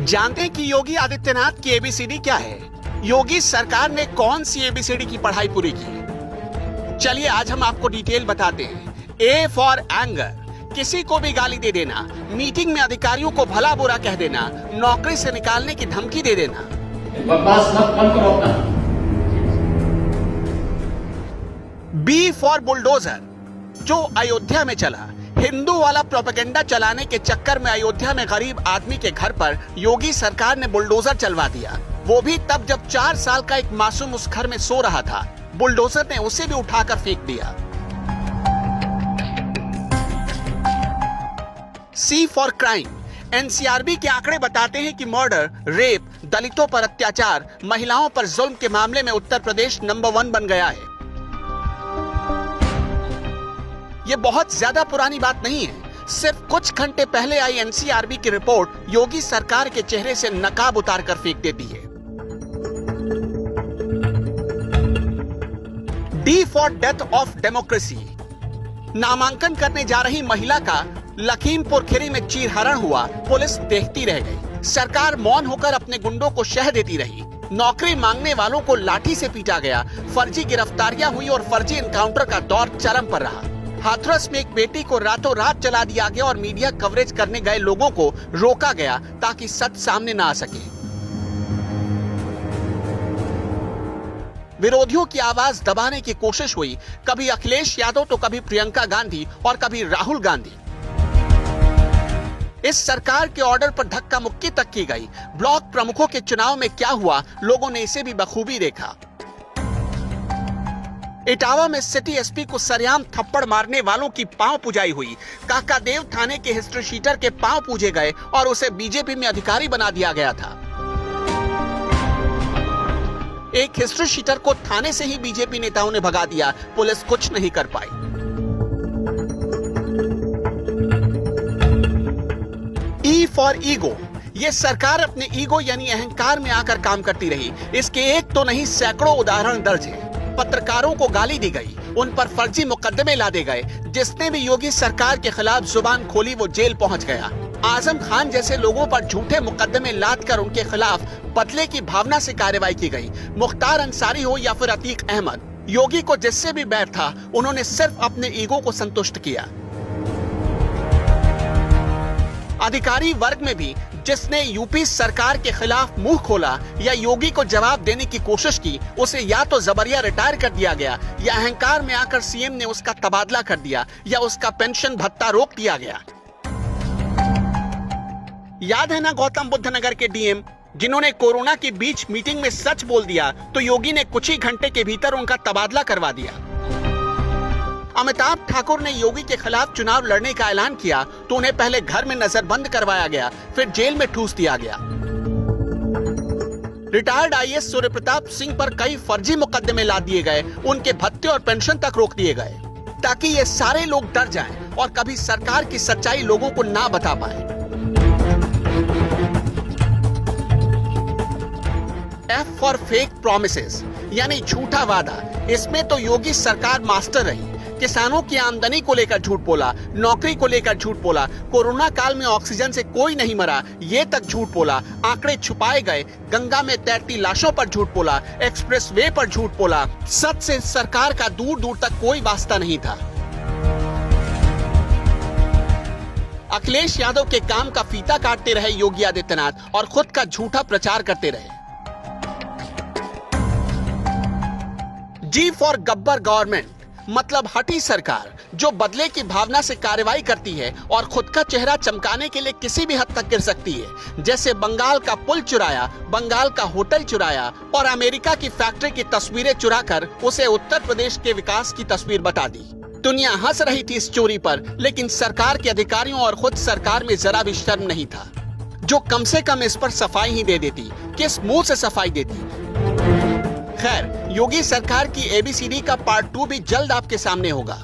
जानते हैं कि योगी आदित्यनाथ की एबीसीडी क्या है? योगी सरकार ने कौन सी एबीसीडी की पढ़ाई पूरी की? चलिए आज हम आपको डिटेल बताते हैं। ए फॉर एंगर, किसी को भी गाली दे देना, मीटिंग में अधिकारियों को भला बुरा कह देना, नौकरी से निकालने की धमकी दे देना। बकवास मत बंद करो अपना। बी फॉर बुलडोजर, जो अयोध्या में चला। हिंदू वाला प्रोपेगेंडा चलाने के चक्कर में अयोध्या में गरीब आदमी के घर पर योगी सरकार ने बुलडोजर चलवा दिया, वो भी तब जब 4 साल का एक मासूम उस घर में सो रहा था। बुलडोजर ने उसे भी उठाकर फेंक दिया। सी फॉर क्राइम, एनसीआरबी के आंकड़े बताते हैं कि मर्डर, रेप, दलितों पर अत्याचार, महिलाओं पर जुल्म के मामले में उत्तर प्रदेश नंबर 1 बन गया है। ये बहुत ज्यादा पुरानी बात नहीं है। सिर्फ कुछ घंटे पहले आई एनसीआरबी की रिपोर्ट योगी सरकार के चेहरे से नकाब उतारकर फेंक देती है। D for death of democracy, नामांकन करने जा रही महिला का लखीमपुर खीरी में चीरहरण हुआ, पुलिस देखती रह गई। सरकार मौन होकर अपने गुंडों को शह देती रही। नौकरी मांगने वालों को लाठी से पीटा गया, फर्जी गिरफ्तारियां हुई और फर्जी एनकाउंटर का दौर चरम पर रहा। हाथरस में एक बेटी को रातों रात जला दिया गया और मीडिया कवरेज करने गए लोगों को रोका गया ताकि सच सामने ना आ सके। विरोधियों की आवाज दबाने की कोशिश हुई, कभी अखिलेश यादव तो कभी प्रियंका गांधी और कभी राहुल गांधी। इस सरकार के ऑर्डर पर धक्का मुक्की तक की गई। ब्लॉक प्रमुखों के चुनाव में क्या हुआ, लोगों ने इसे भी बखूबी देखा। इटावा में सिटी एसपी को सरेआम थप्पड़ मारने वालों की पांव पुजाई हुई। काकादेव थाने के हिस्ट्री शीटर के पांव पूजे गए और उसे बीजेपी में अधिकारी बना दिया गया था। एक हिस्ट्री शीटर को थाने से ही बीजेपी नेताओं ने भगा दिया, पुलिस कुछ नहीं कर पाई। ई फॉर ईगो, ये सरकार अपने ईगो यानी अहंकार में आकर काम करती रही। इसके एक तो नहीं सैकड़ों उदाहरण दर्ज हैं। पत्रकारों को गाली दी गई, उन पर फर्जी मुकदमे लादे गए। जिसने भी योगी सरकार के खिलाफ जुबान खोली वो जेल पहुंच गया। आजम खान जैसे लोगों पर झूठे मुकदमे लादकर उनके खिलाफ बदले की भावना से कार्रवाई की गई। मुख्तार अंसारी हो या फिर अतीक अहमद, योगी को जिससे भी बैर था उन्होंने सिर्फ अपने ईगो को संतुष्ट किया। अधिकारी वर्ग में भी जिसने यूपी सरकार के खिलाफ मुंह खोला या योगी को जवाब देने की कोशिश की, उसे या तो जबरिया रिटायर कर दिया गया या अहंकार में आकर सीएम ने उसका तबादला कर दिया या उसका पेंशन भत्ता रोक दिया गया। याद है ना गौतम बुद्ध नगर के डीएम जिन्होंने कोरोना के बीच मीटिंग में सच बोल दिया तो योगी ने कुछ ही घंटे के भीतर उनका तबादला करवा दिया। अमिताभ ठाकुर ने योगी के खिलाफ चुनाव लड़ने का ऐलान किया तो उन्हें पहले घर में नजरबंद करवाया गया, फिर जेल में ठूस दिया गया। रिटायर्ड आईएएस सूर्य प्रताप सिंह पर कई फर्जी मुकदमे ला दिए गए, उनके भत्ते और पेंशन तक रोक दिए गए ताकि ये सारे लोग डर जाएं और कभी सरकार की सच्चाई लोगों को ना बता पाए। एफ फॉर फेक प्रोमिसेस, यानी झूठा वादा। इसमें तो योगी सरकार मास्टर रही। किसानों की आमदनी को लेकर झूठ बोला, नौकरी को लेकर झूठ बोला, कोरोना काल में ऑक्सीजन से कोई नहीं मरा ये तक झूठ बोला, आंकड़े छुपाए गए, गंगा में तैरती लाशों पर झूठ बोला, एक्सप्रेस वे पर झूठ बोला। सच से सरकार का दूर दूर तक कोई वास्ता नहीं था। अखिलेश यादव के काम का फीता काटते रहे योगी आदित्यनाथ और खुद का झूठा प्रचार करते रहे। जी फॉर गब्बर गवर्नमेंट, मतलब हठी सरकार जो बदले की भावना से कार्रवाई करती है और खुद का चेहरा चमकाने के लिए किसी भी हद तक गिर सकती है। जैसे बंगाल का पुल चुराया, बंगाल का होटल चुराया और अमेरिका की फैक्ट्री की तस्वीरें चुराकर उसे उत्तर प्रदेश के विकास की तस्वीर बता दी। दुनिया हंस रही थी इस चोरी पर, लेकिन सरकार के अधिकारियों और खुद सरकार में जरा भी शर्म नहीं था, जो कम से कम इस पर सफाई ही दे देती। किस मुंह से सफाई देती? खैर, योगी सरकार की एबीसीडी का पार्ट 2 भी जल्द आपके सामने होगा।